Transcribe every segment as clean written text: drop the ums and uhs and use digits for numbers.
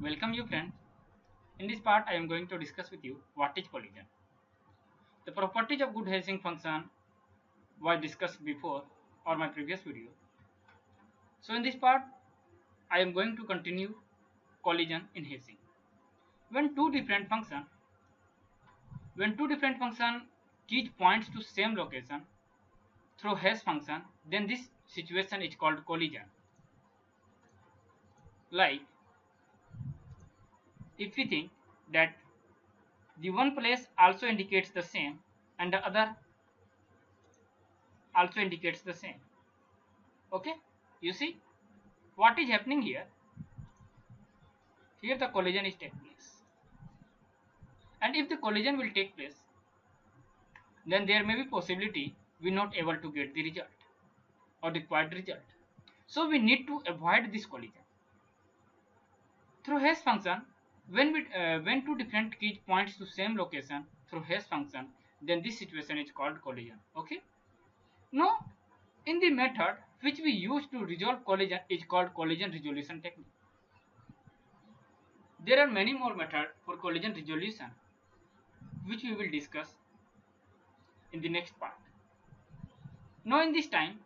Welcome you friends. In this part I am going to discuss with you what is collision. The properties of good Helsing function were discussed before or my previous video. So in this part I am going to continue collision in Helsing. When two different function keys points to same location through Hess function, then this situation is called collision. Like if we think that the one place also indicates the same and the other also indicates the same. Okay, you see what is happening here. Here the collision is take place, and if the collision will take place, then there may be possibility we not able to get the result or required result. So we need to avoid this collision through Hess function. When two different keys points to same location through Hess function, then this situation is called collision. Okay, now in the method which we use to resolve collision is called collision resolution technique. There are many more methods for collision resolution which we will discuss in the next part. Now in this time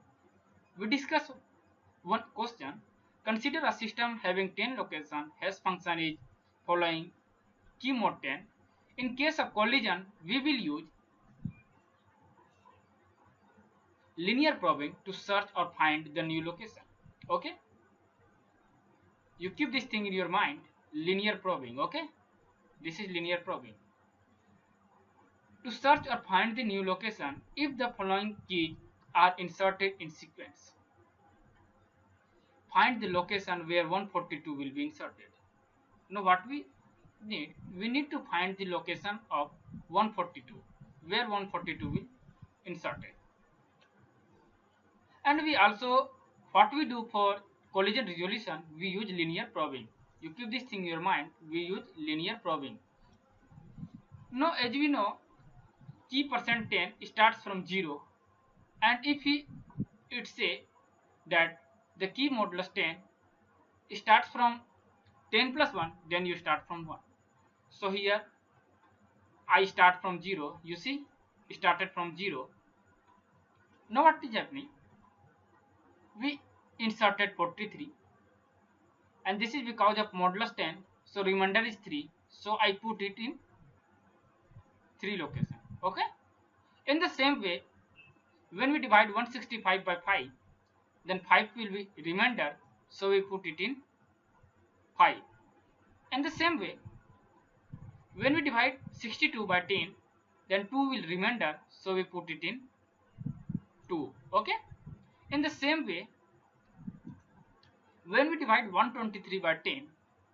we discuss one question. Consider a system having 10 locations. Hash function is following key mode 10. In case of collision we will use linear probing to search or find the new location. Okay, you keep this thing in your mind, linear probing. Okay, this is linear probing. To search or find the new location if the following keys are inserted in sequence. Find the location where 142 will be inserted. Now what we need to find the location of 142 where 142 will inserted. And we also, what we do for collision resolution, we use linear probing. You keep this thing in your mind, we use linear probing. Now as we know, key %10 starts from 0, and if it say that the key modulus 10 starts from 10 plus 1, then you start from 1. So here I start from 0, you see, started from 0. Now what is happening? We inserted 43, and this is because of modulus 10, so remainder is 3, so I put it in 3 location. Okay, in the same way, when we divide 165 by 5, then 5 will be remainder, so we put it in 5. In the same way, when we divide 62 by 10, then 2 will remainder, so we put it in 2. Okay, in the same way, when we divide 123 by 10,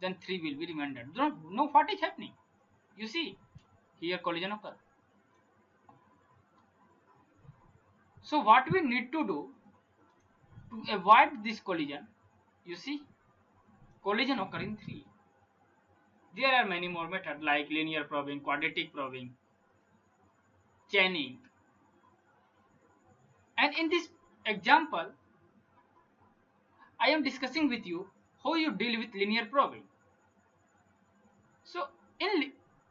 then 3 will be remainder. Know what is happening? You see, here collision occur. So what we need to do to avoid this collision, you see, collision occur in 3. There are many more methods like linear probing, quadratic probing, chaining. And in this example, I am discussing with you how you deal with linear probing. So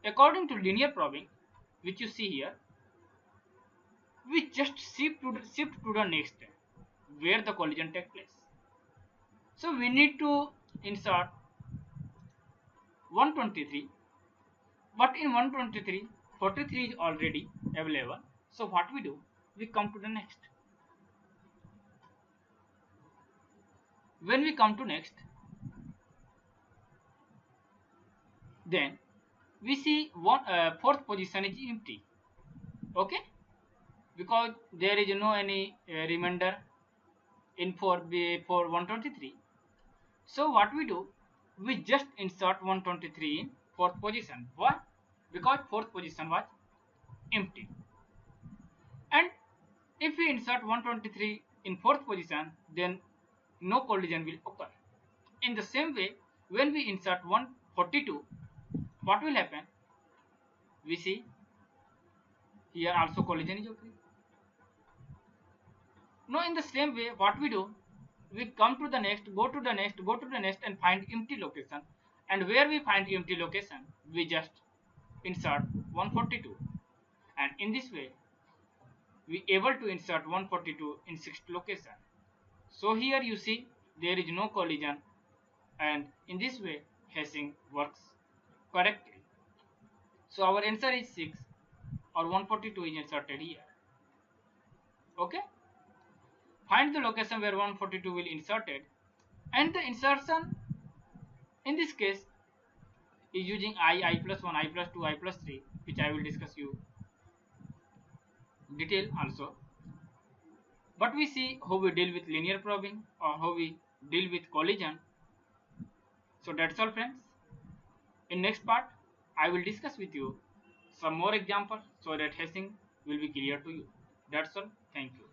according to linear probing, which you see here, we just shift to the next where the collision takes place. So we need to insert 123, but in 123, 43 is already available. So what we do? We come to the next. When we come to next, then we see fourth position is empty. Okay, because there is no any remainder in for 123. So what we do? We just insert 123 in fourth position. Why? Because fourth position was empty. And if we insert 123 in fourth position, then no collision will occur. In the same way, when we insert 142, what will happen? We see here also collision is occurring. Now in the same way, what we do? We come to the next, go to the next, go to the next, and find empty location. and where we find empty location we just insert 142, and in this way we able to insert 142 in sixth location. So here you see there is no collision, and in this way hashing works correctly. So our answer is 6, or 142 is inserted here. Okay, find the location where 142 will inserted, and the insertion in this case is using I plus 1, I plus 2, I plus 3, which I will discuss you detail also. But we see how we deal with linear probing or how we deal with collision. So that's all friends. In next part I will discuss with you some more examples so that hashing will be clear to you. That's all. Thank you.